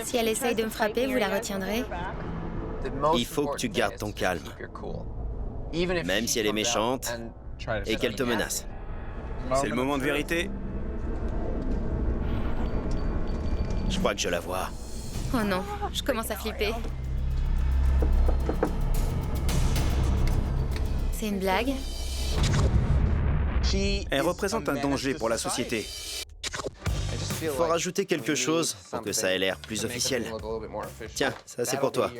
Si elle essaye de me frapper, vous la retiendrez? Il faut que tu gardes ton calme, même si elle est méchante et qu'elle te menace. C'est le moment de vérité. Je crois que je la vois. Oh non, je commence à flipper. C'est une blague? Elle représente un danger pour la société. Faut rajouter quelque chose pour que ça ait l'air plus officiel. Tiens, ça c'est pour toi.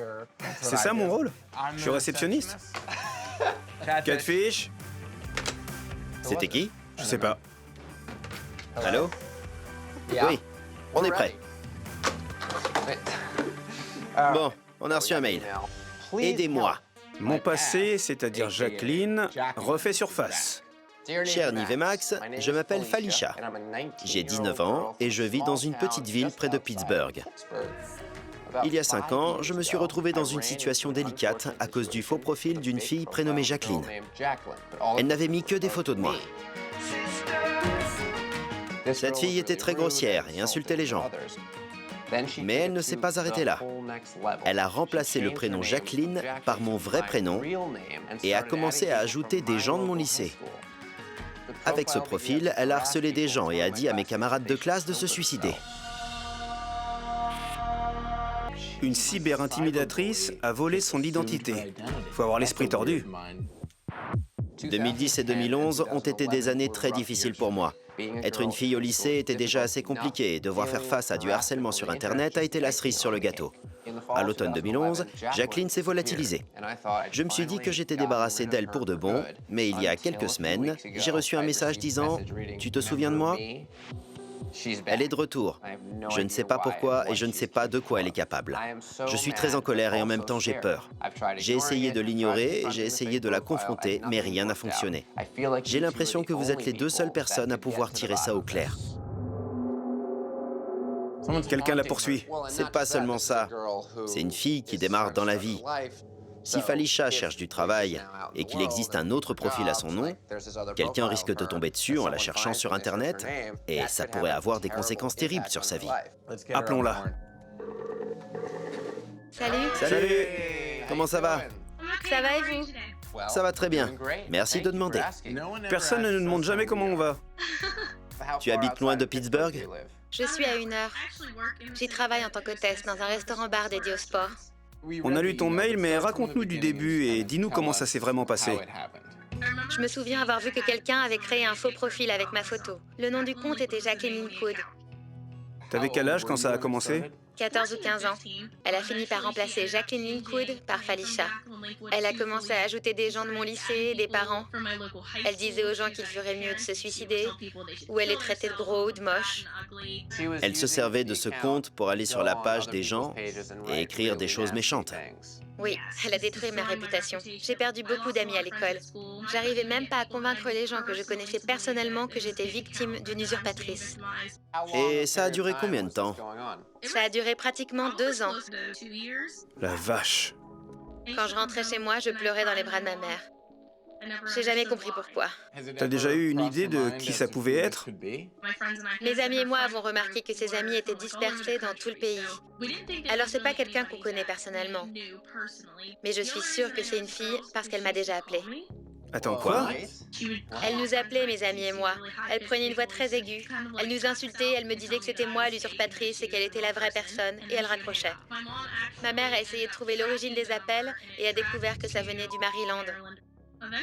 C'est ça mon rôle? Je suis réceptionniste. Catfish? C'était qui? Je sais pas. Allô? Oui, on est prêt. Bon, on a reçu un mail. Aidez-moi. Mon passé, c'est-à-dire Jacqueline, refait surface. Cher Nive et Max, je m'appelle Felicia. J'ai 19 ans et je vis dans une petite ville près de Pittsburgh. Il y a 5 ans, je me suis retrouvé dans une situation délicate à cause du faux profil d'une fille prénommée Jacqueline. Elle n'avait mis que des photos de moi. Cette fille était très grossière et insultait les gens. Mais elle ne s'est pas arrêtée là. Elle a remplacé le prénom Jacqueline par mon vrai prénom et a commencé à ajouter des gens de mon lycée. Avec ce profil, elle a harcelé des gens et a dit à mes camarades de classe de se suicider. Une cyber-intimidatrice a volé son identité. Faut avoir l'esprit tordu. 2010 et 2011 ont été des années très difficiles pour moi. Être une fille au lycée était déjà assez compliqué et devoir faire face à du harcèlement sur Internet a été la cerise sur le gâteau. À l'automne 2011, Jacqueline s'est volatilisée. Je me suis dit que j'étais débarrassé d'elle pour de bon, mais il y a quelques semaines, j'ai reçu un message disant « Tu te souviens de moi ?» Elle est de retour. Je ne sais pas pourquoi et je ne sais pas de quoi elle est capable. Je suis très en colère et en même temps j'ai peur. J'ai essayé de l'ignorer, j'ai essayé de la confronter, mais rien n'a fonctionné. J'ai l'impression que vous êtes les deux seules personnes à pouvoir tirer ça au clair. Quelqu'un la poursuit. C'est pas seulement ça. C'est une fille qui démarre dans la vie. Si Felicia cherche du travail et qu'il existe un autre profil à son nom, quelqu'un risque de tomber dessus en la cherchant sur Internet et ça pourrait avoir des conséquences terribles sur sa vie. Appelons-la. Salut. Salut! Comment ça va? Ça va et vous? Ça va très bien. Merci de demander. Personne ne nous demande jamais comment on va. Tu habites loin de Pittsburgh? Je suis à 1 heure. J'y travaille en tant qu'hôtesse dans un restaurant-bar dédié au sport. On a lu ton mail, mais raconte-nous du début et dis-nous comment ça s'est vraiment passé. Je me souviens avoir vu que quelqu'un avait créé un faux profil avec ma photo. Le nom du compte était Jacqueline Linwood. T'avais quel âge quand ça a commencé? 14 ou 15 ans. Elle a fini par remplacer Jacqueline Linwood par Felicia. Elle a commencé à ajouter des gens de mon lycée et des parents. Elle disait aux gens qu'il ferait mieux de se suicider, ou elle les traitait de gros ou de moches. Elle se servait de ce compte pour aller sur la page des gens et écrire des choses méchantes. Oui, elle a détruit ma réputation. J'ai perdu beaucoup d'amis à l'école. J'arrivais même pas à convaincre les gens que je connaissais personnellement que j'étais victime d'une usurpatrice. Et ça a duré combien de temps? Ça a duré pratiquement 2 ans. La vache. Quand je rentrais chez moi, je pleurais dans les bras de ma mère. J'ai jamais compris pourquoi. T'as déjà eu une idée de qui ça pouvait être? Mes amis et moi avons remarqué que ses amis étaient dispersés dans tout le pays. Alors c'est pas quelqu'un qu'on connaît personnellement. Mais je suis sûre que c'est une fille parce qu'elle m'a déjà appelée. Attends, quoi? Elle nous appelait, mes amis et moi. Elle prenait une voix très aiguë. Elle nous insultait, elle me disait que c'était moi l'usurpatrice et qu'elle était la vraie personne, et elle raccrochait. Ma mère a essayé de trouver l'origine des appels et a découvert que ça venait du Maryland.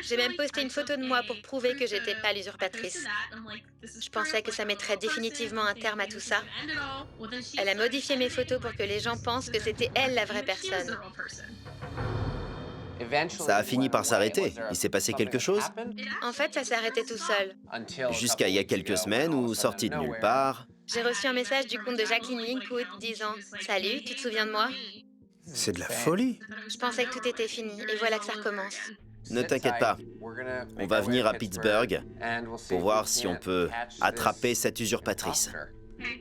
J'ai même posté une photo de moi pour prouver que j'étais pas l'usurpatrice. Je pensais que ça mettrait définitivement un terme à tout ça. Elle a modifié mes photos pour que les gens pensent que c'était elle la vraie personne. Ça a fini par s'arrêter. Il s'est passé quelque chose? En fait, ça s'est arrêté tout seul. Jusqu'à il y a quelques semaines où, sorti de nulle part... J'ai reçu un message du compte de Jacqueline Linwood disant « Salut, tu te souviens de moi ?» C'est de la folie. Je pensais que tout était fini, et voilà que ça recommence. Ne t'inquiète pas, on va venir à Pittsburgh pour voir si on peut attraper cette usurpatrice.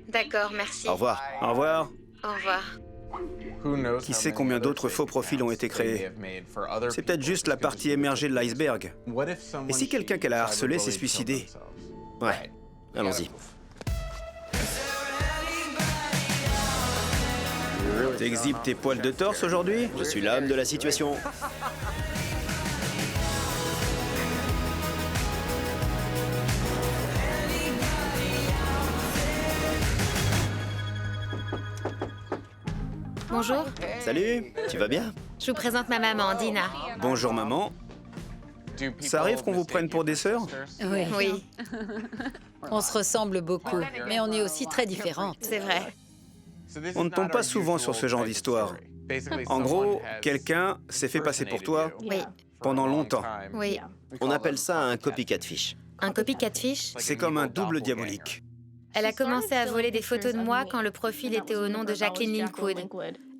D'accord, merci. Au revoir. Au revoir. Au revoir. Qui sait combien d'autres faux profils ont été créés? C'est peut-être juste la partie émergée de l'iceberg. Et si quelqu'un qu'elle a harcelé s'est suicidé? Ouais, allons-y. T'exhibes tes poils de torse aujourd'hui? Je suis l'âme de la situation. Bonjour, Salut, tu vas bien? je vous présente ma maman, Dina. Bonjour maman. Ça arrive qu'on vous prenne pour des sœurs? Oui, Oui, on se ressemble beaucoup, mais on est aussi très différentes. c'est vrai. On ne tombe pas souvent sur ce genre d'histoire. En gros, quelqu'un s'est fait passer pour toi Oui, pendant longtemps. oui. On appelle ça un copycat fish. Un copycat fish. C'est comme un double diabolique. Elle a commencé à voler des photos de moi quand le profil était au nom de Jacqueline Linkwood.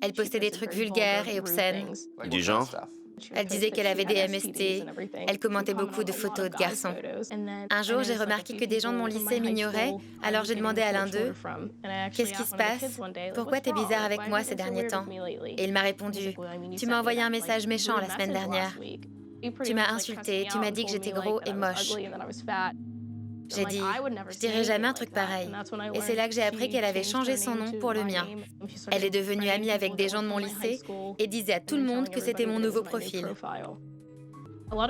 Elle postait des trucs vulgaires et obscènes. Du genre? Elle disait qu'elle avait des MST. Elle commentait beaucoup de photos de garçons. Un jour, j'ai remarqué que des gens de mon lycée m'ignoraient, alors j'ai demandé à l'un d'eux « Qu'est-ce qui se passe? Pourquoi t'es bizarre avec moi ces derniers temps ?» Et il m'a répondu « Tu m'as envoyé un message méchant la semaine dernière. Tu m'as insulté, tu m'as dit que j'étais gros et moche. » J'ai dit « Je dirais jamais un truc pareil. » Et c'est là que j'ai appris qu'elle avait changé son nom pour le mien. Elle est devenue amie avec des gens de mon lycée et disait à tout le monde que c'était mon nouveau profil.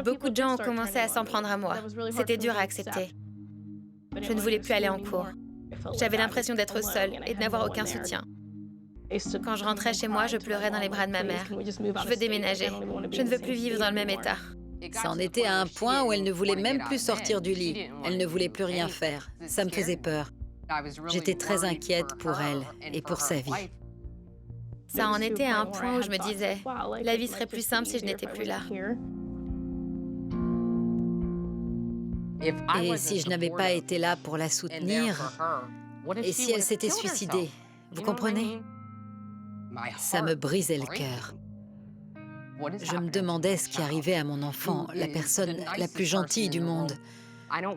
Beaucoup de gens ont commencé à s'en prendre à moi. C'était dur à accepter. Je ne voulais plus aller en cours. J'avais l'impression d'être seule et de n'avoir aucun soutien. Quand je rentrais chez moi, je pleurais dans les bras de ma mère. Je veux déménager. Je ne veux plus vivre dans le même état. Ça en était à un point où elle ne voulait même plus sortir du lit. Elle ne voulait plus rien faire. Ça me faisait peur. J'étais très inquiète pour elle et pour sa vie. Ça en était à un point où je me disais, la vie serait plus simple si je n'étais plus là. Et si je n'avais pas été là pour la soutenir, et si elle s'était suicidée, vous comprenez? Ça me brisait le cœur. Je me demandais ce qui arrivait à mon enfant, la personne la plus gentille du monde.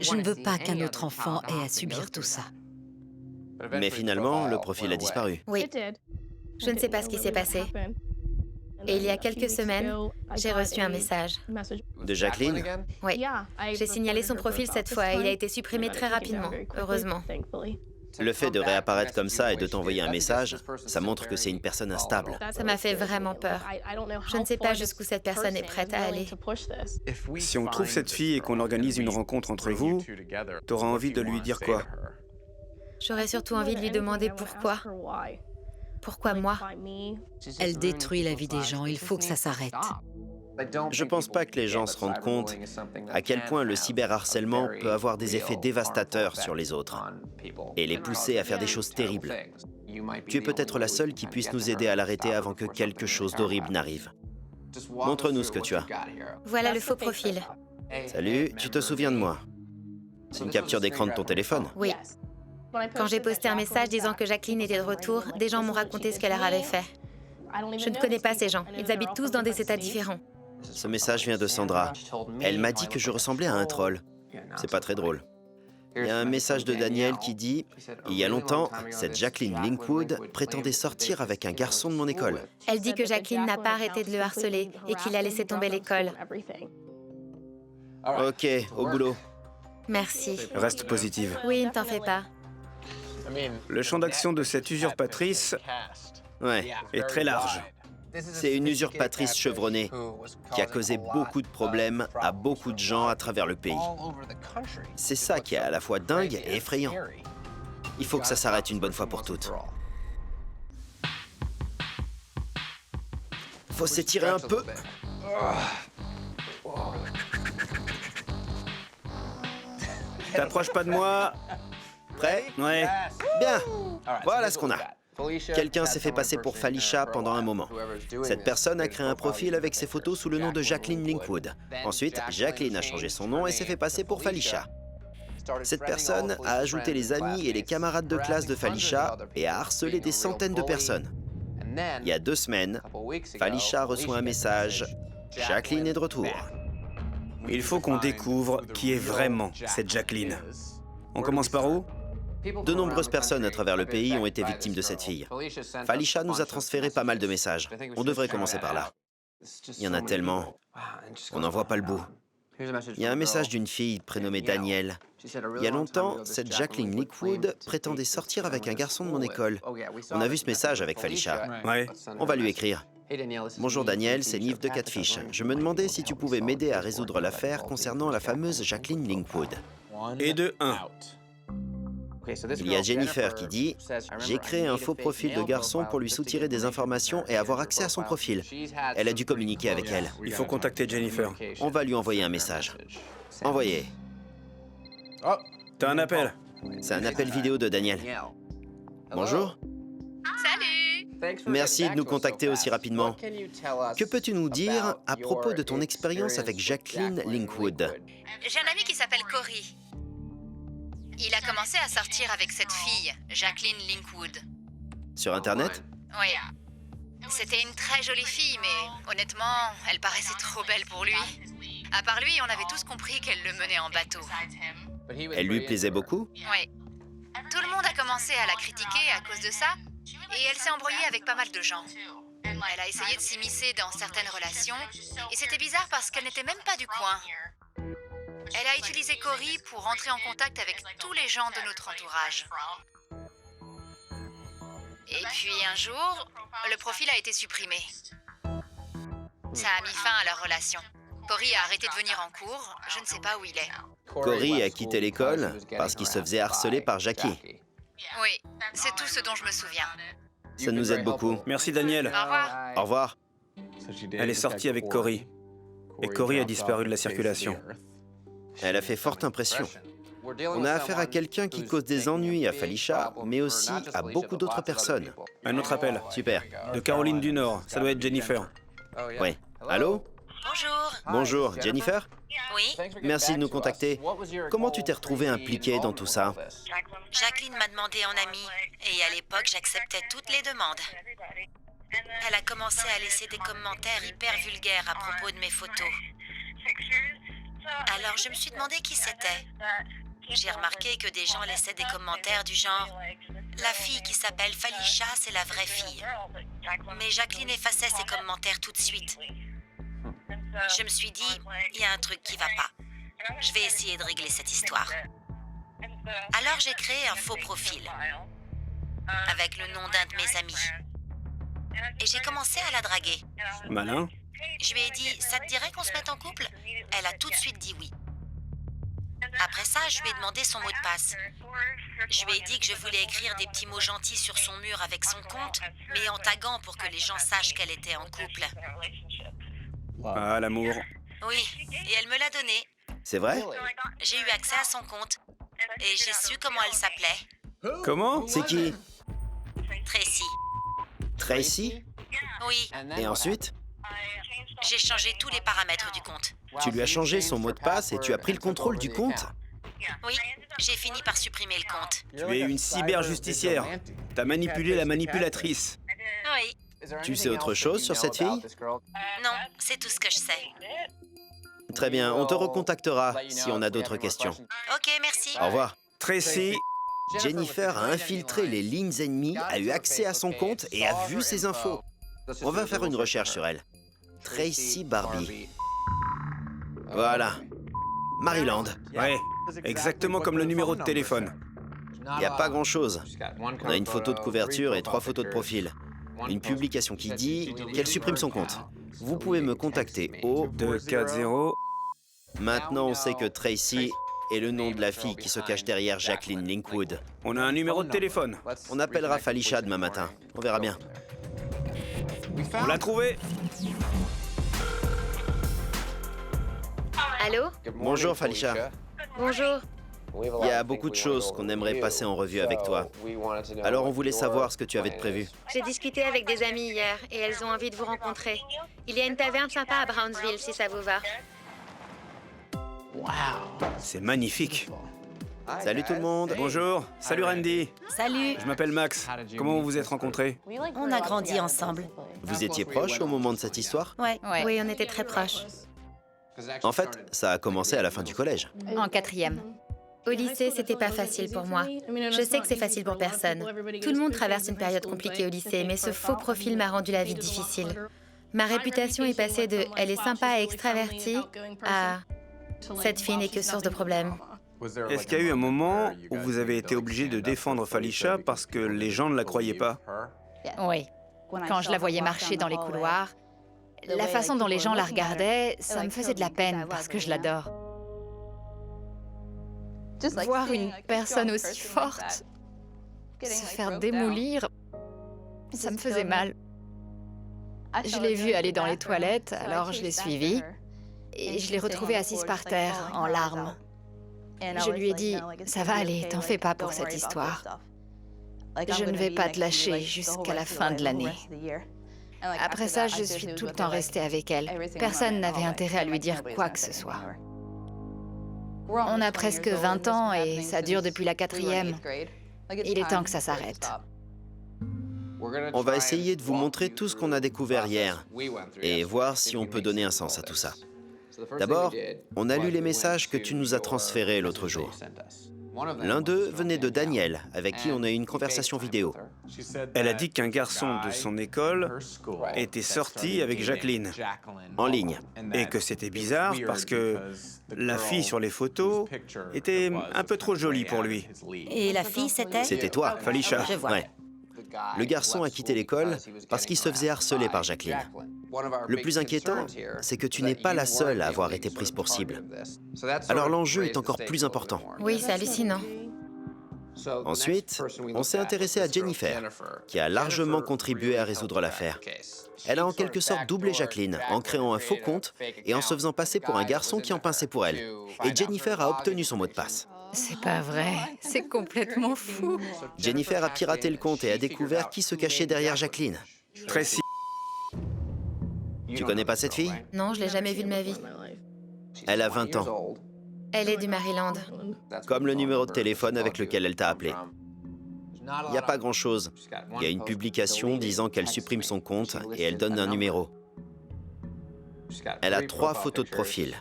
Je ne veux pas qu'un autre enfant ait à subir tout ça. Mais finalement, le profil a disparu. Oui, je ne sais pas ce qui s'est passé. Et il y a quelques semaines, j'ai reçu un message. De Jacqueline? Oui, j'ai signalé son profil cette fois et il a été supprimé très rapidement, heureusement. Le fait de réapparaître comme ça et de t'envoyer un message, ça montre que c'est une personne instable. Ça m'a fait vraiment peur. Je ne sais pas jusqu'où cette personne est prête à aller. Si on trouve cette fille et qu'on organise une rencontre entre vous, t'auras envie de lui dire quoi? J'aurais surtout envie de lui demander pourquoi. Pourquoi moi? Elle détruit la vie des gens, il faut que ça s'arrête. Je pense pas que les gens se rendent compte à quel point le cyberharcèlement peut avoir des effets dévastateurs sur les autres et les pousser à faire des choses terribles. Tu es peut-être la seule qui puisse nous aider à l'arrêter avant que quelque chose d'horrible n'arrive. Montre-nous ce que tu as. Voilà le faux profil. Salut, tu te souviens de moi? C'est une capture d'écran de ton téléphone? Oui. Quand j'ai posté un message disant que Jacqueline était de retour, des gens m'ont raconté ce qu'elle leur avait fait. Je ne connais pas ces gens. Ils habitent tous dans des états différents. Ce message vient de Sandra. Elle m'a dit que je ressemblais à un troll. C'est pas très drôle. Il y a un message de Daniel qui dit « Il y a longtemps, cette Jacqueline Linkwood prétendait sortir avec un garçon de mon école. Elle dit que Jacqueline n'a pas arrêté de le harceler et qu'il a laissé tomber l'école. » Ok, au boulot. Merci. Reste positive. Oui, ne t'en fais pas. Le champ d'action de cette usurpatrice Ouais, est très large. c'est une usurpatrice chevronnée qui a causé beaucoup de problèmes à beaucoup de gens à travers le pays. C'est ça qui est à la fois dingue et effrayant. Il faut que ça s'arrête une bonne fois pour toutes. Faut s'étirer un peu. T'approches pas de moi? Prêt? Ouais. Bien. Voilà ce qu'on a. Quelqu'un s'est fait passer pour Falisha pendant un moment. Cette personne a créé un profil avec ses photos sous le nom de Jacqueline Linkwood. Ensuite, Jacqueline a changé son nom et s'est fait passer pour Falisha. Cette personne a ajouté les amis et les camarades de classe de Falisha et a harcelé des centaines de personnes. Il y a 2 semaines, Falisha reçoit un message « Jacqueline est de retour ». Il faut qu'on découvre qui est vraiment cette Jacqueline. On commence par où? De nombreuses personnes à travers le pays ont été victimes de cette fille. Falisha nous a transféré pas mal de messages. On devrait commencer par là. Il y en a tellement. On n'en voit pas le bout. Il y a un message d'une fille prénommée Danielle Il y a longtemps, cette Jacqueline Linkwood prétendait sortir avec un garçon de mon école. On a vu ce message avec Felicia. Ouais. On va lui écrire. Bonjour Daniel, c'est Nive de Catfish. Je me demandais si tu pouvais m'aider à résoudre l'affaire concernant la fameuse Jacqueline Linkwood. Et de 1. Il y a Jennifer qui dit « J'ai créé un faux profil de garçon pour lui soutirer des informations et avoir accès à son profil. Elle a dû communiquer avec elle. Il faut contacter Jennifer. On va lui envoyer un message. Envoyé. T'as un appel. C'est un appel vidéo de Daniel. Bonjour. Salut! Merci de nous contacter aussi rapidement. Que peux-tu nous dire à propos de ton expérience avec Jacqueline Linkwood? J'ai un ami qui s'appelle Cory. Il a commencé à sortir avec cette fille, Jacqueline Linkwood. Sur Internet? Oui. C'était une très jolie fille, mais honnêtement, elle paraissait trop belle pour lui. À part lui, on avait tous compris qu'elle le menait en bateau. Elle lui plaisait beaucoup? Oui. Tout le monde a commencé à la critiquer à cause de ça, et elle s'est embrouillée avec pas mal de gens. Elle a essayé de s'immiscer dans certaines relations, et c'était bizarre parce qu'elle n'était même pas du coin. Elle a utilisé Cory pour entrer en contact avec tous les gens de notre entourage. Et puis un jour, le profil a été supprimé. Ça a mis fin à leur relation. Cory a arrêté de venir en cours, je ne sais pas où il est. Cory a quitté l'école parce qu'il se faisait harceler par Jackie. Oui, c'est tout ce dont je me souviens. Ça nous aide beaucoup. Merci Daniel. Au revoir. Au revoir. Elle est sortie avec Cory. Et Cory a disparu de la circulation. Elle a fait forte impression. On a affaire à quelqu'un qui cause des ennuis à Felicia, mais aussi à beaucoup d'autres personnes. Un autre appel. Super. De Caroline du Nord. Ça doit être Jennifer. Oui. Allô? Bonjour. Bonjour, Jennifer? Oui, Merci de nous contacter. Comment tu t'es retrouvée impliquée dans tout ça? Jacqueline m'a demandé en amie, et à l'époque, j'acceptais toutes les demandes. Elle a commencé à laisser des commentaires hyper vulgaires à propos de mes photos. Alors, je me suis demandé qui c'était. J'ai remarqué que des gens laissaient des commentaires du genre « La fille qui s'appelle Felicia, c'est la vraie fille. » Mais Jacqueline effaçait ses commentaires tout de suite. Je me suis dit, il y a un truc qui va pas. Je vais essayer de régler cette histoire. Alors j'ai créé un faux profil, avec le nom d'un de mes amis. Et j'ai commencé à la draguer. Malin. Je lui ai dit, ça te dirait qu'on se mette en couple? Elle a tout de suite dit oui. Après ça, je lui ai demandé son mot de passe. Je lui ai dit que je voulais écrire des petits mots gentils sur son mur avec son compte, mais en taguant pour que les gens sachent qu'elle était en couple. Ah, l'amour. Oui, et elle me l'a donné. C'est vrai? J'ai eu accès à son compte. Et j'ai su comment elle s'appelait. Comment? C'est qui? Tracy. Tracy? Oui, Et ensuite? j'ai changé tous les paramètres du compte. Tu lui as changé son mot de passe et tu as pris le contrôle du compte? Oui, j'ai fini par supprimer le compte. Tu es une cyber-justicière. T'as manipulé la manipulatrice. Oui. Tu sais autre chose sur cette fille? Non, c'est tout ce que je sais. Très bien, on te recontactera si on a d'autres questions. Ok, merci. Au revoir. Tracy. Jennifer a infiltré les lignes ennemies, a eu accès à son compte et a vu ses infos. On va faire une recherche sur elle. Tracy Barbie. Voilà. Maryland. Ouais, exactement comme le numéro de téléphone. Il n'y a pas grand-chose. On a une photo de couverture et 3 photos de profil. Une publication qui dit qu'elle supprime son compte. Vous pouvez me contacter au... 240. Maintenant, on sait que Tracy est le nom de la fille qui se cache derrière Jacqueline Linkwood. On a un numéro de téléphone. On appellera Felicia demain matin. On verra bien. On l'a trouvé. Allô? Bonjour, Felicia. Bonjour. Il y a beaucoup de choses qu'on aimerait passer en revue avec toi. Alors, on voulait savoir ce que tu avais de prévu. J'ai discuté avec des amies hier et elles ont envie de vous rencontrer. Il y a une taverne sympa à Brownsville, si ça vous va. C'est magnifique. Salut tout le monde. Bonjour. Salut Randy. Salut. Je m'appelle Max. Comment vous vous êtes rencontrés? On a grandi ensemble. Vous étiez proches au moment de cette histoire? Ouais, Oui, on était très proches. En fait, ça a commencé à la fin du collège. en 4e. Au lycée, c'était pas facile pour moi. Je sais que c'est facile pour personne. Tout le monde traverse une période compliquée au lycée, mais ce faux profil m'a rendu la vie difficile. Ma réputation est passée de « elle est sympa et extravertie » à « cette fille n'est que source de problèmes ». Est-ce qu'il y a eu un moment où vous avez été obligé de défendre Falisha parce que les gens ne la croyaient pas? Oui. Quand je la voyais marcher dans les couloirs, la façon dont les gens la regardaient, ça me faisait de la peine parce que je l'adore. Voir une personne aussi forte se faire démolir, ça me faisait mal. Je l'ai vue aller dans les toilettes, alors je l'ai suivie et je l'ai retrouvée assise par terre, en larmes. Je lui ai dit, ça va aller, t'en fais pas pour cette histoire. Je ne vais pas te lâcher jusqu'à la fin de l'année. Après ça, je suis tout le temps restée avec elle. Personne n'avait intérêt à lui dire quoi que ce soit. On a presque 20 ans et ça dure depuis la 4e. Il est temps que ça s'arrête. On va essayer de vous montrer tout ce qu'on a découvert hier et voir si on peut donner un sens à tout ça. D'abord, on a lu les messages que tu nous as transférés l'autre jour. L'un d'eux venait de Danielle, avec qui on a eu une conversation vidéo. Elle a dit qu'un garçon de son école était sorti avec Jacqueline, En ligne. et que c'était bizarre parce que la fille sur les photos était un peu trop jolie pour lui. Et la fille, c'était? C'était toi, Falisha. Je vois. Ouais. Le garçon a quitté l'école parce qu'il se faisait harceler par Jacqueline. Le plus inquiétant, c'est que tu n'es pas la seule à avoir été prise pour cible. Alors l'enjeu est encore plus important. Oui, c'est hallucinant. Ensuite, on s'est intéressé à Jennifer, qui a largement contribué à résoudre l'affaire. Elle a en quelque sorte doublé Jacqueline en créant un faux compte et en se faisant passer pour un garçon qui en pinçait pour elle. Et Jennifer a obtenu son mot de passe. C'est pas vrai, c'est complètement fou. Jennifer a piraté le compte et a découvert qui se cachait derrière Jacqueline. Tracy, Tu connais pas cette fille? Non, je l'ai jamais vue de ma vie. Elle a 20 ans, Elle est du Maryland. comme le numéro de téléphone avec lequel elle t'a appelé. Il n'y a pas grand-chose. Il y a une publication disant qu'elle supprime son compte et elle donne un numéro. Elle a 3 photos de profil.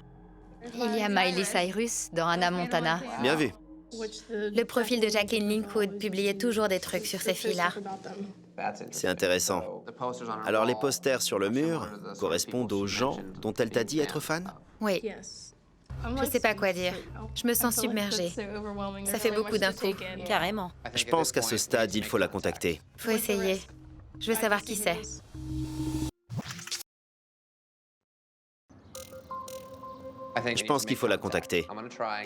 Il y a Miley Cyrus dans Hannah Montana. Bien vu. Le profil de Jacqueline Linkwood publiait toujours des trucs sur ces filles-là. C'est intéressant. Alors les posters sur le mur correspondent aux gens dont elle t'a dit être fan? Oui. Je sais pas quoi dire. Je me sens submergée. Ça fait beaucoup d'un coup. Carrément. Je pense qu'à ce stade, il faut la contacter. Faut essayer. Je veux savoir qui c'est. Je pense qu'il faut la contacter.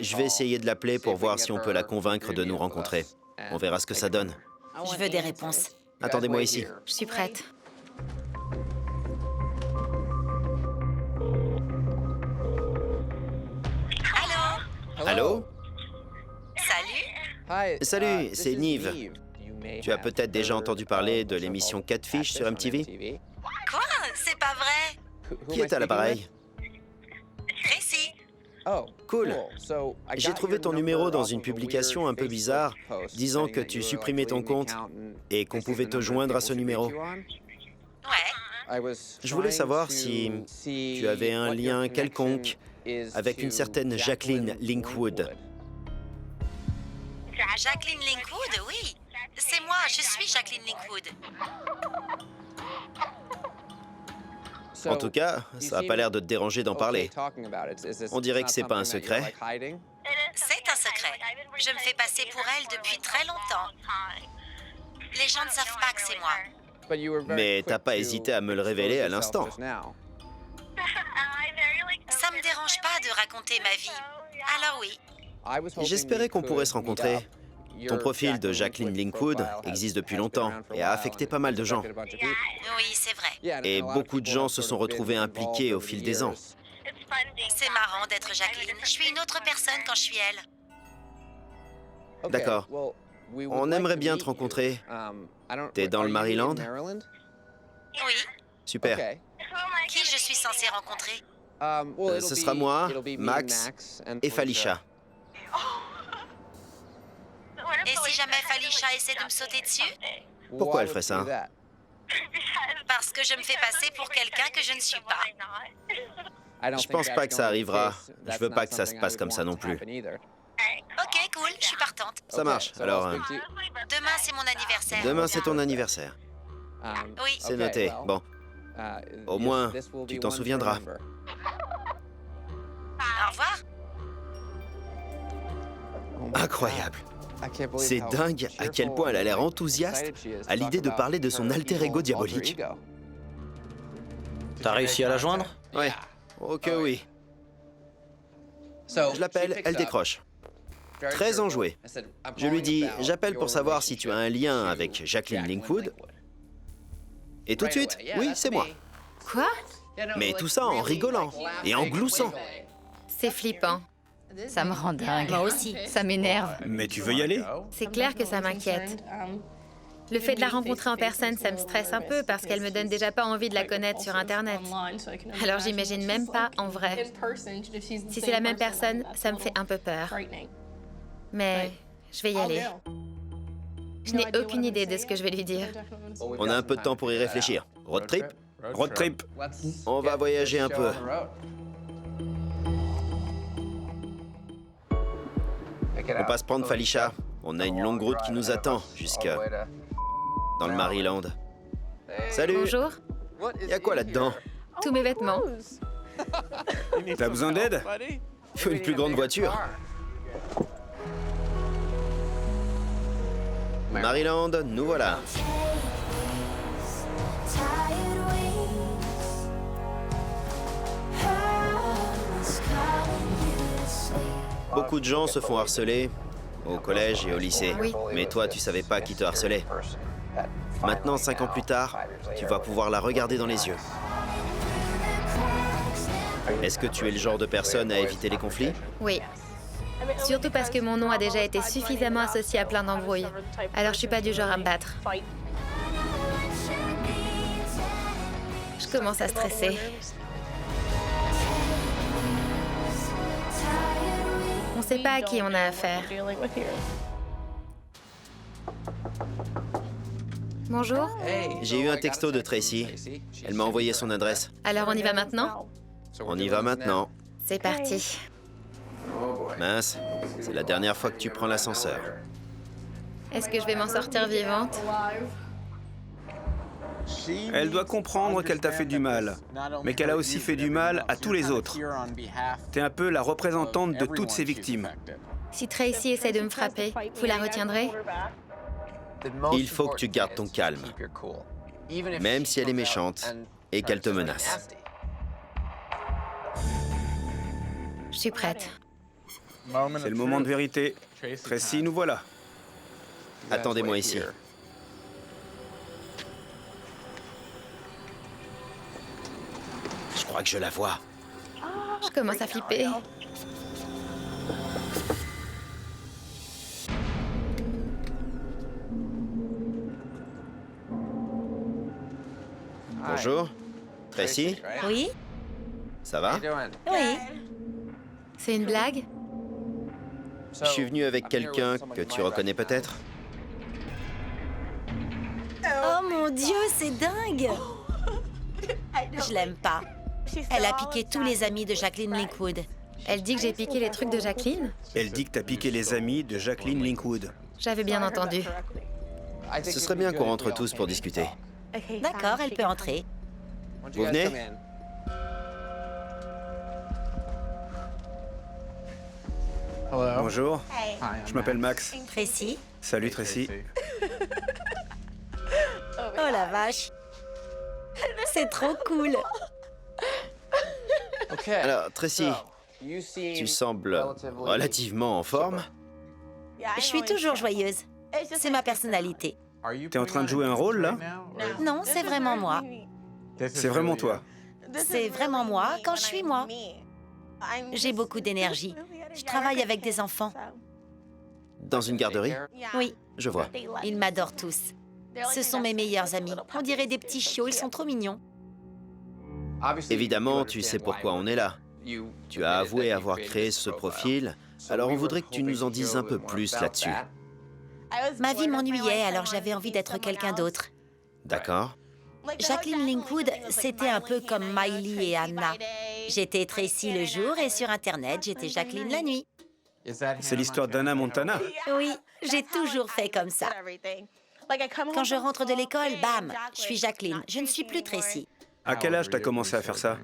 Je vais essayer de l'appeler pour voir si on peut la convaincre de nous rencontrer. On verra ce que ça donne. Je veux des réponses. Attendez-moi ici. Je suis prête. Allô? Allô? Salut? Salut, c'est Nive. Tu as peut-être déjà entendu parler de l'émission Catfish sur MTV? Quoi? C'est pas vrai? Qui est à l'appareil? Tracy? Cool. J'ai trouvé ton numéro dans une publication un peu bizarre disant que tu supprimais ton compte et qu'on pouvait te joindre à ce numéro. Ouais. Je voulais savoir si tu avais un lien quelconque avec une certaine Jacqueline Linkwood. Jacqueline Linkwood, oui. C'est moi, je suis Jacqueline Linkwood. En tout cas, ça n'a pas l'air de te déranger d'en parler. On dirait que c'est pas un secret. C'est un secret. Je me fais passer pour elle depuis très longtemps. Les gens ne savent pas que c'est moi. Mais t'as pas hésité à me le révéler à l'instant. Ça me dérange pas de raconter ma vie. Alors oui. J'espérais qu'on pourrait se rencontrer. Ton profil de Jacqueline Linkwood existe depuis longtemps et a affecté pas mal de gens. Oui, c'est vrai. Et beaucoup de gens se sont retrouvés impliqués au fil des ans. C'est marrant d'être Jacqueline. Je suis une autre personne quand je suis elle. D'accord. On aimerait bien te rencontrer. T'es dans le Maryland? Oui. Super. Qui je suis censée rencontrer? Ce sera moi, Max et Falisha. Et si jamais Falisha essaie de me sauter dessus? Pourquoi elle ferait ça? Parce que je me fais passer pour quelqu'un que je ne suis pas. Je pense pas que ça arrivera. Je veux pas que ça se passe comme ça non plus. Ok, cool, je suis partante. Ça marche. Alors, Demain, c'est mon anniversaire. demain c'est ton anniversaire. Oui. C'est noté. Bon, au moins, tu t'en souviendras. Au revoir. Incroyable. C'est dingue à quel point elle a l'air enthousiaste à l'idée de parler de son alter ego diabolique. T'as réussi à la joindre? Ouais, ok oui. Je l'appelle, elle décroche. Très enjouée. Je lui dis, j'appelle pour savoir si tu as un lien avec Jacqueline Linkwood. Et tout de suite, oui, c'est moi. Quoi? Mais tout ça en rigolant et en gloussant. C'est flippant. Ça me rend dingue. Moi aussi. Ça m'énerve. Mais tu veux y aller? C'est clair que ça m'inquiète. Le fait de la rencontrer en personne, ça me stresse un peu parce qu'elle me donne déjà pas envie de la connaître sur Internet. Alors j'imagine même pas en vrai. Si c'est la même personne, ça me fait un peu peur. Mais je vais y aller. Je n'ai aucune idée de ce que je vais lui dire. On a un peu de temps pour y réfléchir. Road trip? Road trip. On va voyager un peu. On passe prendre Felicia. On a une longue route qui nous attend jusque dans le Maryland. Salut. Bonjour. Y a quoi là-dedans? Tous mes vêtements. T'as besoin d'aide? Il faut une plus grande voiture. Maryland, nous voilà. Beaucoup de gens se font harceler au collège et au lycée. Oui. Mais toi, tu savais pas qui te harcelait. Maintenant, 5 ans plus tard, tu vas pouvoir la regarder dans les yeux. Est-ce que tu es le genre de personne à éviter les conflits? Oui. Surtout parce que mon nom a déjà été suffisamment associé à plein d'embrouilles. Alors je suis pas du genre à me battre. Je commence à stresser. On sait pas à qui on a affaire. Bonjour. J'ai eu un texto de Tracy. Elle m'a envoyé son adresse. Alors on y va maintenant? On y va maintenant. C'est parti. Mince, c'est la dernière fois que tu prends l'ascenseur. Est-ce que je vais m'en sortir vivante? Elle doit comprendre qu'elle t'a fait du mal, mais qu'elle a aussi fait du mal à tous les autres. T'es un peu la représentante de toutes ces victimes. Si Tracy essaie de me frapper, vous la retiendrez? Il faut que tu gardes ton calme, même si elle est méchante et qu'elle te menace. Je suis prête. C'est le moment de vérité. Tracy, nous voilà. Attendez-moi ici. Je crois que je la vois. Je commence à flipper. Bonjour. Tracy, Oui? ça va? Oui. C'est une blague? Je suis venu avec quelqu'un que tu reconnais peut-être. Oh mon Dieu, c'est dingue! Je l'aime pas. Elle a piqué tous les amis de Jacqueline Linkwood. Elle dit que j'ai piqué les trucs de Jacqueline? Elle dit que t'as piqué les amis de Jacqueline Linkwood. J'avais bien entendu. Ce serait bien qu'on rentre tous pour discuter. D'accord, elle peut entrer. Vous venez? Bonjour, je m'appelle Max. Tracy? Salut Tracy. Oh la vache! C'est trop cool! Alors, Tracy, tu sembles relativement en forme. Je suis toujours joyeuse. C'est ma personnalité. T'es en train de jouer un rôle, là? Non, c'est vraiment moi. C'est vraiment toi. C'est vraiment moi quand je suis moi. J'ai beaucoup d'énergie. Je travaille avec des enfants. Dans une garderie? Oui, Je vois. ils m'adorent tous. Ce sont mes meilleurs amis. On dirait des petits chiots, ils sont trop mignons. Évidemment, tu sais pourquoi on est là. Tu as avoué avoir créé ce profil, alors on voudrait que tu nous en dises un peu plus là-dessus. Ma vie m'ennuyait, alors j'avais envie d'être quelqu'un d'autre. D'accord? Jacqueline Linkwood, c'était un peu comme Miley et Anna. J'étais Tracy le jour et sur Internet, j'étais Jacqueline la nuit. C'est l'histoire d'Anna Montana. Oui, j'ai toujours fait comme ça. Quand je rentre de l'école, bam, je suis Jacqueline. Je ne suis plus Tracy. À quel âge t'as commencé à faire ça?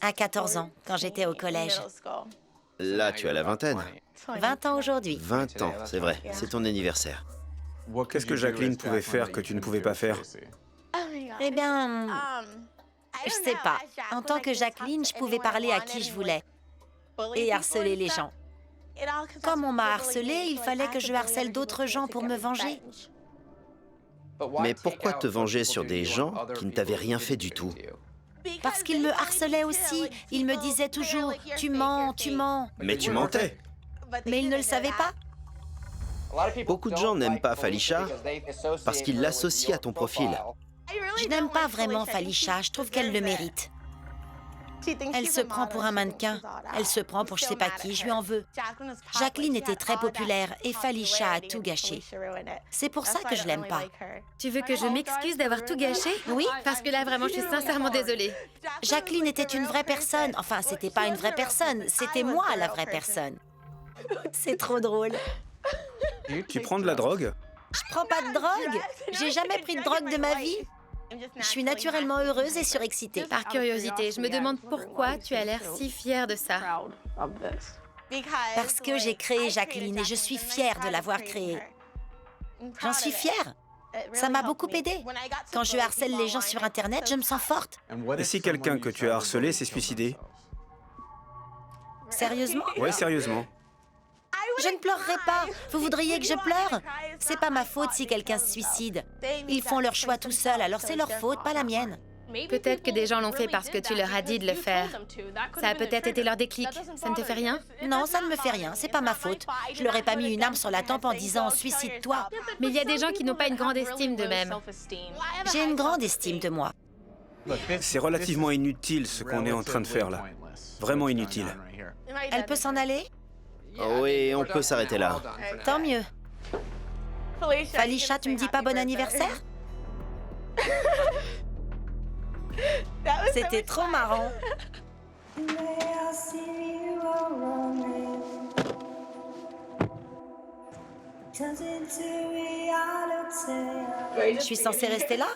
À 14 ans, quand j'étais au collège. Là, tu as la vingtaine. 20 ans aujourd'hui. 20 ans, c'est vrai, c'est ton anniversaire. Qu'est-ce que Jacqueline pouvait faire que tu ne pouvais pas faire? Eh bien, je sais pas. En tant que Jacqueline, je pouvais parler à qui je voulais et harceler les gens. Comme on m'a harcelée, il fallait que je harcèle d'autres gens pour me venger. Mais pourquoi te venger sur des gens qui ne t'avaient rien fait du tout? Parce qu'ils me harcelaient aussi. Ils me disaient toujours « tu mens, tu mens Mais tu mentais. ». Mais ils ne le savaient pas. Beaucoup de gens n'aiment pas Falisha parce qu'ils l'associent à ton profil. Je n'aime pas vraiment Falisha, je trouve qu'elle le mérite. Elle se prend pour un mannequin, elle se prend pour je sais pas qui, je lui en veux. Jacqueline était très populaire et Falisha a tout gâché. C'est pour ça que je l'aime pas. Tu veux que je m'excuse d'avoir tout gâché? Oui. Parce que là, vraiment, je suis sincèrement désolée. Jacqueline était une vraie personne. Enfin, c'était pas une vraie personne, c'était moi la vraie personne. C'est trop drôle. Tu prends de la drogue? Je prends pas de drogue. J'ai jamais pris de drogue de ma vie. Je suis naturellement heureuse et surexcitée. Par curiosité, je me demande pourquoi tu as l'air si fière de ça. Parce que j'ai créé Jacqueline et je suis fière de l'avoir créée. J'en suis fière. Ça m'a beaucoup aidée. Quand je harcèle les gens sur Internet, je me sens forte. Et si quelqu'un que tu as harcelé s'est suicidé? Sérieusement? Ouais, sérieusement. Je ne pleurerai pas. Vous voudriez que je pleure? C'est pas ma faute si quelqu'un se suicide. Ils font leur choix tout seuls, alors c'est leur faute, pas la mienne. Peut-être que des gens l'ont fait parce que tu leur as dit de le faire. Ça a peut-être été leur déclic. Ça ne te fait rien? Non, ça ne me fait rien, c'est pas ma faute. Je leur ai pas mis une arme sur la tempe en disant « suicide-toi ». Mais il y a des gens qui n'ont pas une grande estime d'eux-mêmes. J'ai une grande estime de moi. C'est relativement inutile ce qu'on est en train de faire là. Vraiment inutile. Elle peut s'en aller? Oui, on peut s'arrêter là. Tant mieux. Falisha, tu me dis pas bon anniversaire? C'était trop marrant. Je suis censée rester là?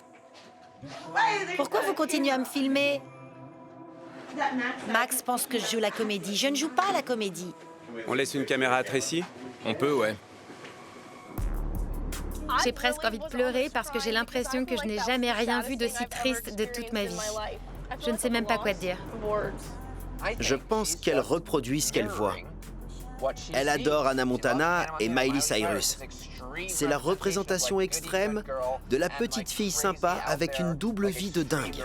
Pourquoi vous continuez à me filmer? Max pense que je joue la comédie. Je ne joue pas la comédie. On laisse une caméra à Tracy? On peut, ouais. J'ai presque envie de pleurer parce que j'ai l'impression que je n'ai jamais rien vu d'aussi triste de toute ma vie. Je ne sais même pas quoi te dire. Je pense qu'elle reproduit ce qu'elle voit. Elle adore Hannah Montana et Miley Cyrus. C'est la représentation extrême de la petite fille sympa avec une double vie de dingue.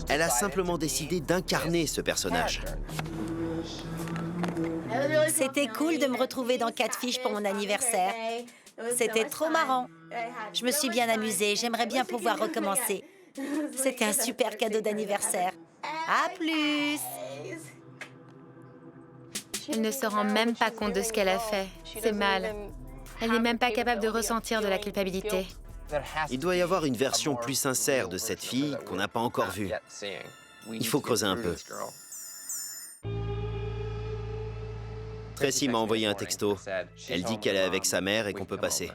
Elle a simplement décidé d'incarner ce personnage. C'était cool de me retrouver dans Catfish pour mon anniversaire. C'était trop marrant. Je me suis bien amusée, j'aimerais bien pouvoir recommencer. C'était un super cadeau d'anniversaire. À plus! Elle ne se rend même pas compte de ce qu'elle a fait. C'est mal. Elle n'est même pas capable de ressentir de la culpabilité. Il doit y avoir une version plus sincère de cette fille qu'on n'a pas encore vue. Il faut creuser un peu. Tracy m'a envoyé un texto. Elle dit qu'elle est avec sa mère et qu'on peut passer.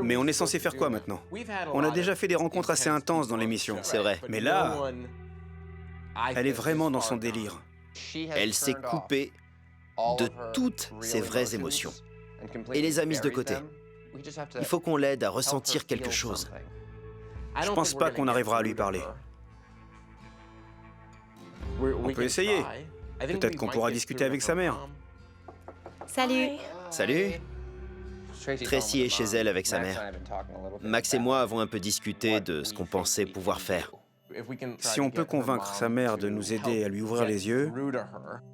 Mais on est censé faire quoi maintenant? On a déjà fait des rencontres assez intenses dans l'émission. C'est vrai. Mais là, elle est vraiment dans son délire. Elle s'est coupée de toutes ses vraies émotions et les a mises de côté. Il faut qu'on l'aide à ressentir quelque chose. Je pense pas qu'on arrivera à lui parler. On peut essayer. Peut-être qu'on pourra discuter avec sa mère. Salut. Salut. Tracy est chez elle avec sa mère. Max et moi avons un peu discuté de ce qu'on pensait pouvoir faire. Si on peut convaincre sa mère de nous aider à lui ouvrir les yeux,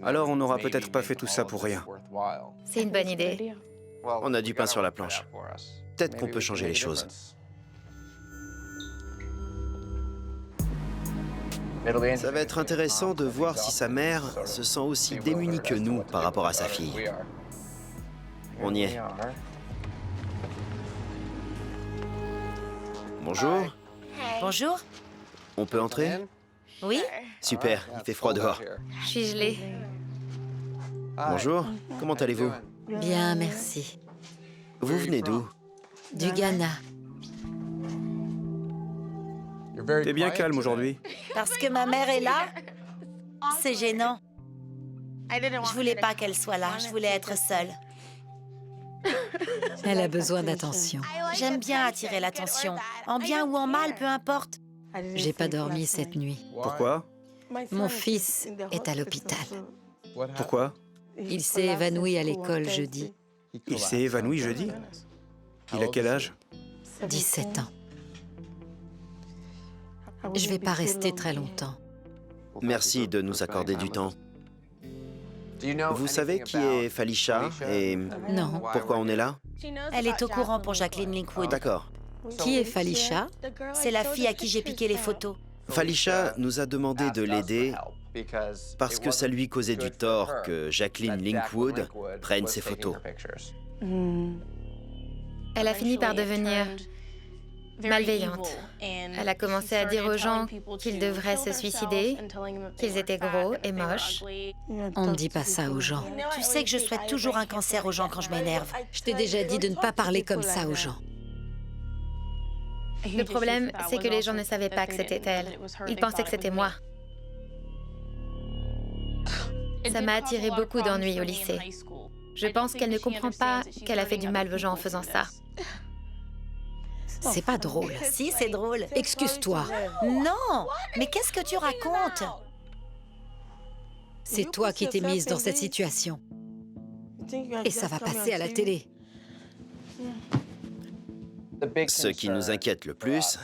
alors on n'aura peut-être pas fait tout ça pour rien. C'est une bonne idée. On a du pain sur la planche. Peut-être qu'on peut changer les choses. Ça va être intéressant de voir si sa mère se sent aussi démunie que nous par rapport à sa fille. On y est. Bonjour. Bonjour. On peut entrer? Oui? Super, il fait froid dehors. Je suis gelée. Bonjour, comment allez-vous? Bien, merci. Vous venez d'où? Du Ghana. T'es bien calme aujourd'hui. Parce que ma mère est là? C'est gênant. Je voulais pas qu'elle soit là, je voulais être seule. Elle a besoin d'attention. J'aime bien attirer l'attention, en bien ou en mal, peu importe. J'ai pas dormi cette nuit. Pourquoi? Mon fils est à l'hôpital. Pourquoi? Il s'est évanoui à l'école jeudi. Il s'est évanoui jeudi? Il a quel âge? 17 ans. Je vais pas rester très longtemps. Merci de nous accorder du temps. Vous savez qui est Felicia et Non. pourquoi on est là? Elle est au courant pour Jacqueline Linkwood. D'accord. Qui est Felicia? C'est la fille à qui j'ai piqué les photos. Felicia nous a demandé de l'aider parce que ça lui causait du tort que Jacqueline Linkwood prenne ses photos. Elle a fini par devenir malveillante. Elle a commencé à dire aux gens qu'ils devraient se suicider, qu'ils étaient gros et moches. On ne dit pas ça aux gens. Tu sais que je souhaite toujours un cancer aux gens quand je m'énerve. Je t'ai déjà dit de ne pas parler comme ça aux gens. Le problème, c'est que les gens ne savaient pas que c'était elle. Ils pensaient que c'était moi. Ça m'a attiré beaucoup d'ennuis au lycée. Je pense qu'elle ne comprend pas qu'elle a fait du mal aux gens en faisant ça. C'est pas drôle. Si, c'est drôle. Excuse-toi. Non, mais qu'est-ce que tu racontes? C'est toi qui t'es mise dans cette situation. Et ça va passer à la télé. Ce qui nous inquiète le plus,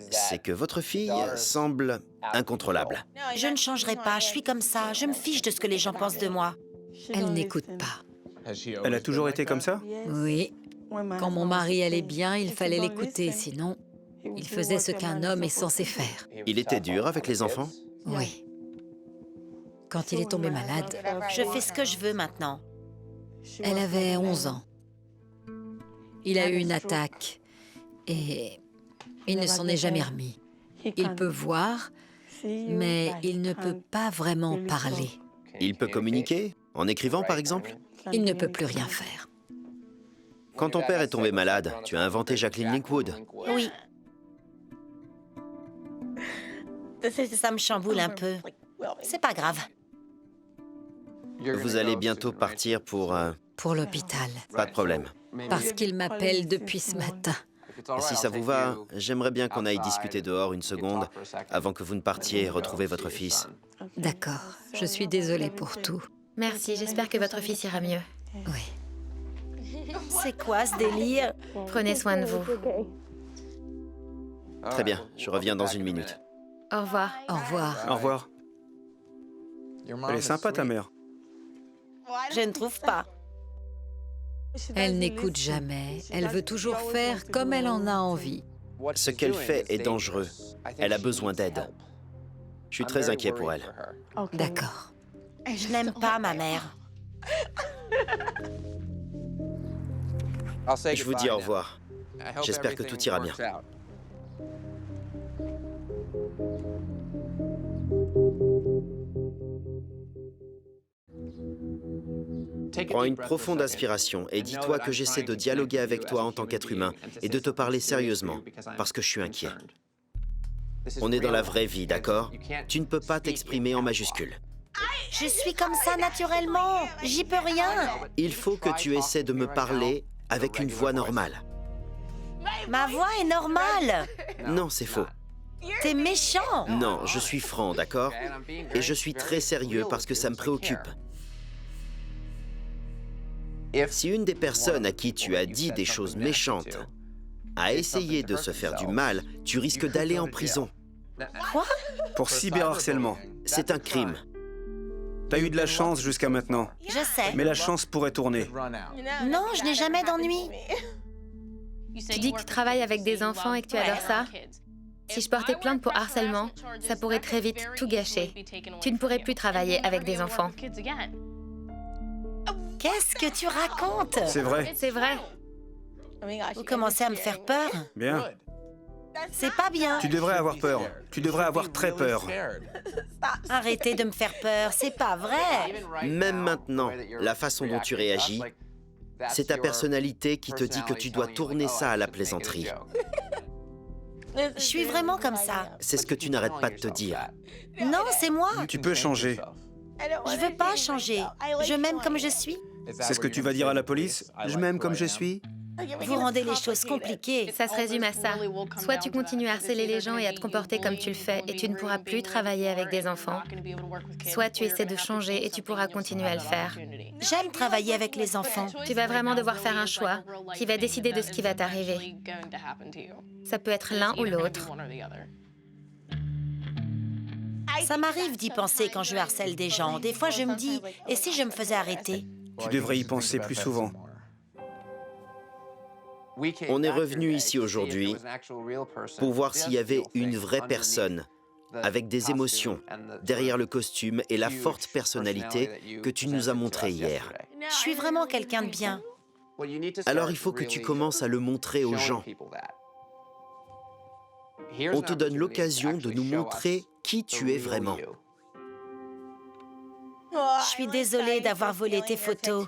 c'est que votre fille semble incontrôlable. Je ne changerai pas, je suis comme ça. Je me fiche de ce que les gens pensent de moi. Elle n'écoute pas. Elle a toujours été comme ça? Oui. Quand mon mari allait bien, il fallait l'écouter, sinon, il faisait ce qu'un homme est censé faire. Il était dur avec les enfants? Oui. Quand il est tombé malade, Je fais ce que je veux maintenant. elle avait 11 ans. Il a eu une attaque et il ne s'en est jamais remis. Il peut voir, mais il ne peut pas vraiment parler. Il peut communiquer? En écrivant, par exemple? Il ne peut plus rien faire. Quand ton père est tombé malade, tu as inventé Jacqueline Linkwood. Oui. Ça me chamboule un peu. C'est pas grave. Vous allez bientôt partir pour... Pour l'hôpital. Pas de problème. Parce qu'il m'appelle depuis ce matin. Si ça vous va, j'aimerais bien qu'on aille discuter dehors une seconde avant que vous ne partiez et retrouver votre fils. D'accord. Je suis désolée pour tout. Merci, j'espère que votre fils ira mieux. Oui. C'est quoi ce délire? Prenez soin de vous. Très bien, je reviens dans une minute. Au revoir. Au revoir. Au revoir. Elle est sympa, ta mère. Je ne trouve pas. Elle n'écoute jamais. Elle veut toujours faire comme elle en a envie. Ce qu'elle fait est dangereux. Elle a besoin d'aide. Je suis très inquiet pour elle. D'accord. Je n'aime pas ma mère. Je vous dis au revoir. J'espère que tout ira bien. Prends une profonde inspiration et dis-toi que j'essaie de dialoguer avec toi en tant qu'être humain et de te parler sérieusement, parce que je suis inquiet. On est dans la vraie vie, d'accord? Tu ne peux pas t'exprimer en majuscules. Je suis comme ça naturellement. J'y peux rien. Il faut que tu essaies de me parler avec une voix normale. Ma voix est normale. Non, c'est faux. T'es méchant. Non, je suis franc, d'accord? Et je suis très sérieux parce que ça me préoccupe. Si une des personnes à qui tu as dit des choses méchantes a essayé de se faire du mal, tu risques d'aller en prison. Quoi? Pour cyberharcèlement. C'est un crime. T'as eu de la chance jusqu'à maintenant. Je sais. Mais la chance pourrait tourner. Non, je n'ai jamais d'ennui. Tu dis que tu travailles avec des enfants et que tu adores ça? Si je portais plainte pour harcèlement, ça pourrait très vite tout gâcher. Tu ne pourrais plus travailler avec des enfants. Qu'est-ce que tu racontes? C'est vrai. C'est vrai. Vous commencez à me faire peur. Bien. C'est pas bien. Tu devrais avoir peur. Tu devrais avoir très peur. Arrêtez de me faire peur, c'est pas vrai. Même maintenant, la façon dont tu réagis, c'est ta personnalité qui te dit que tu dois tourner ça à la plaisanterie. Je suis vraiment comme ça. C'est ce que tu n'arrêtes pas de te dire. Non, c'est moi. Tu peux changer. Je veux pas changer. Je m'aime comme je suis. C'est ce que tu vas dire à la police? Je m'aime comme je suis? Vous rendez les choses compliquées. Ça se résume à ça. Soit tu continues à harceler les gens et à te comporter comme tu le fais et tu ne pourras plus travailler avec des enfants. Soit tu essaies de changer et tu pourras continuer à le faire. J'aime travailler avec les enfants. Tu vas vraiment devoir faire un choix qui va décider de ce qui va t'arriver. Ça peut être l'un ou l'autre. Ça m'arrive d'y penser quand je harcèle des gens. Des fois, je me dis, et si je me faisais arrêter? Tu devrais y penser plus souvent. On est revenu ici aujourd'hui pour voir s'il y avait une vraie personne avec des émotions derrière le costume et la forte personnalité que tu nous as montrée hier. Je suis vraiment quelqu'un de bien. Alors il faut que tu commences à le montrer aux gens. On te donne l'occasion de nous montrer qui tu es vraiment. Je suis désolée d'avoir volé tes photos.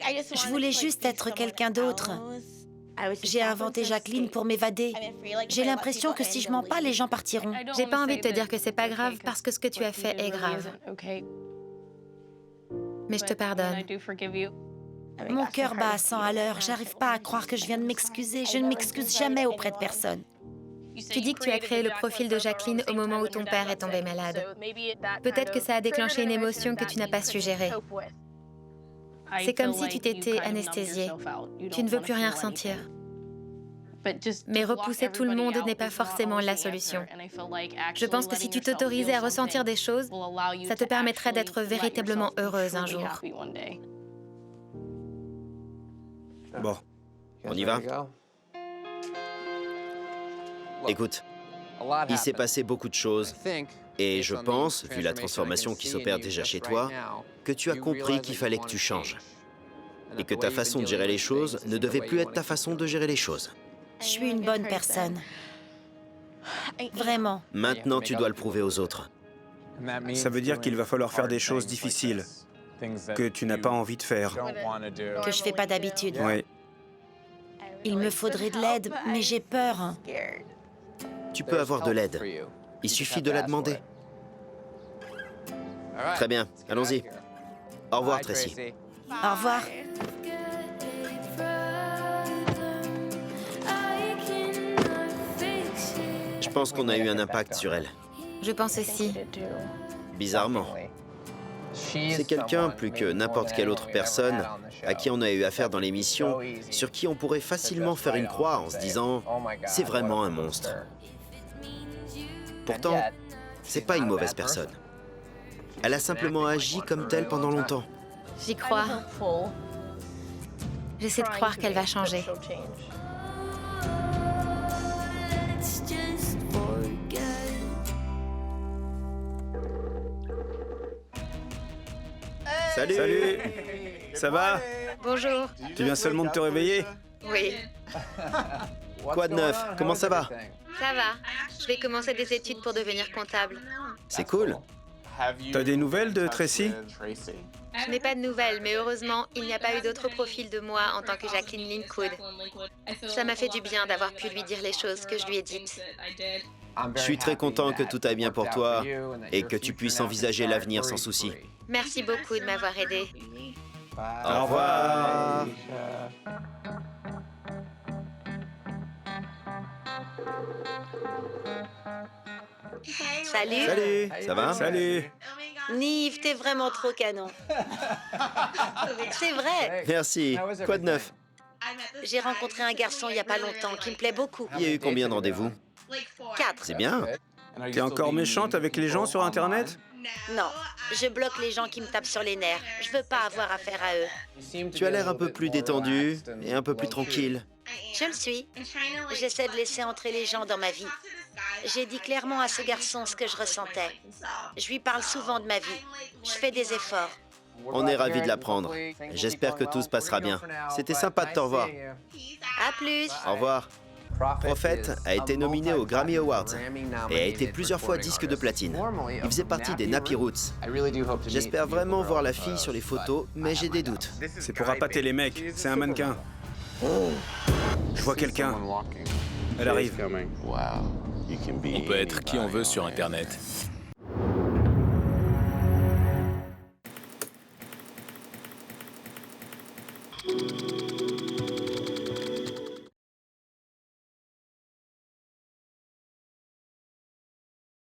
Je voulais juste être quelqu'un d'autre. J'ai inventé Jacqueline pour m'évader. J'ai l'impression que si je mens pas, les gens partiront. J'ai pas envie de te dire que c'est pas grave parce que ce que tu as fait est grave. Mais je te pardonne. Mon cœur bat à 100 à l'heure. J'arrive pas à croire que je viens de m'excuser. Je ne m'excuse jamais auprès de personne. Tu dis que tu as créé le profil de Jacqueline au moment où ton père est tombé malade. Peut-être que ça a déclenché une émotion que tu n'as pas su gérer. C'est comme si tu t'étais anesthésié. Tu ne veux plus rien ressentir. Mais repousser tout le monde n'est pas forcément la solution. Je pense que si tu t'autorisais à ressentir des choses, ça te permettrait d'être véritablement heureuse un jour. Bon, On y va? Écoute, il s'est passé beaucoup de choses et je pense, vu la transformation qui s'opère déjà chez toi, que tu as compris qu'il fallait que tu changes et que ta façon de gérer les choses ne devait plus être ta façon de gérer les choses. Je suis une bonne personne. Vraiment. Maintenant, tu dois le prouver aux autres. ça veut dire qu'il va falloir faire des choses difficiles que tu n'as pas envie de faire. Que je fais pas d'habitude. Oui. Il me faudrait de l'aide, mais j'ai peur. Tu peux avoir de l'aide. Il suffit de la demander. Très bien, allons-y. Au revoir, Tracy. Au revoir. Je pense qu'on a eu un impact sur elle. Je pense aussi. Bizarrement. C'est quelqu'un, plus que n'importe quelle autre personne, à qui on a eu affaire dans l'émission, sur qui on pourrait facilement faire une croix en se disant « c'est vraiment un monstre ». Pourtant, c'est pas une mauvaise personne. Elle a simplement agi comme telle pendant longtemps. J'y crois. J'essaie de croire qu'elle va changer. Salut! Salut! Ça va? Bonjour. Tu viens seulement de te réveiller? Oui, Quoi de neuf? Comment ça va? ça va. Je vais commencer des études pour devenir comptable. C'est cool. T'as des nouvelles de Tracy? Je n'ai pas de nouvelles, mais heureusement, il n'y a pas eu d'autre profil de moi en tant que Jacqueline Linkwood. Ça m'a fait du bien d'avoir pu lui dire les choses que je lui ai dites. Je suis très content que tout aille bien pour toi et que tu puisses envisager l'avenir sans souci. Merci beaucoup de m'avoir aidé. Au revoir! Salut. Salut! Ça va? Salut! Nive, t'es vraiment trop canon. C'est vrai. Merci. Quoi de neuf? J'ai rencontré un garçon il y a pas longtemps qui me plaît beaucoup. Il y a eu combien de rendez-vous? 4. C'est bien. T'es encore méchante avec les gens sur Internet? Non, je bloque les gens qui me tapent sur les nerfs. Je veux pas avoir affaire à eux. Tu as l'air un peu plus détendu et un peu plus tranquille. Je le suis. J'essaie de laisser entrer les gens dans ma vie. J'ai dit clairement à ce garçon ce que je ressentais. Je lui parle souvent de ma vie. Je fais des efforts. On est ravis de l'apprendre. J'espère que tout se passera bien. C'était sympa de te revoir. À plus. Au revoir. Prophet a été nominé aux Grammy Awards et a été plusieurs fois disque de platine. Il faisait partie des Nappy Roots. J'espère vraiment voir la fille sur les photos, mais j'ai des doutes. C'est pour appâter les mecs, c'est un mannequin. Je vois quelqu'un. Elle arrive. On peut être qui on veut sur Internet.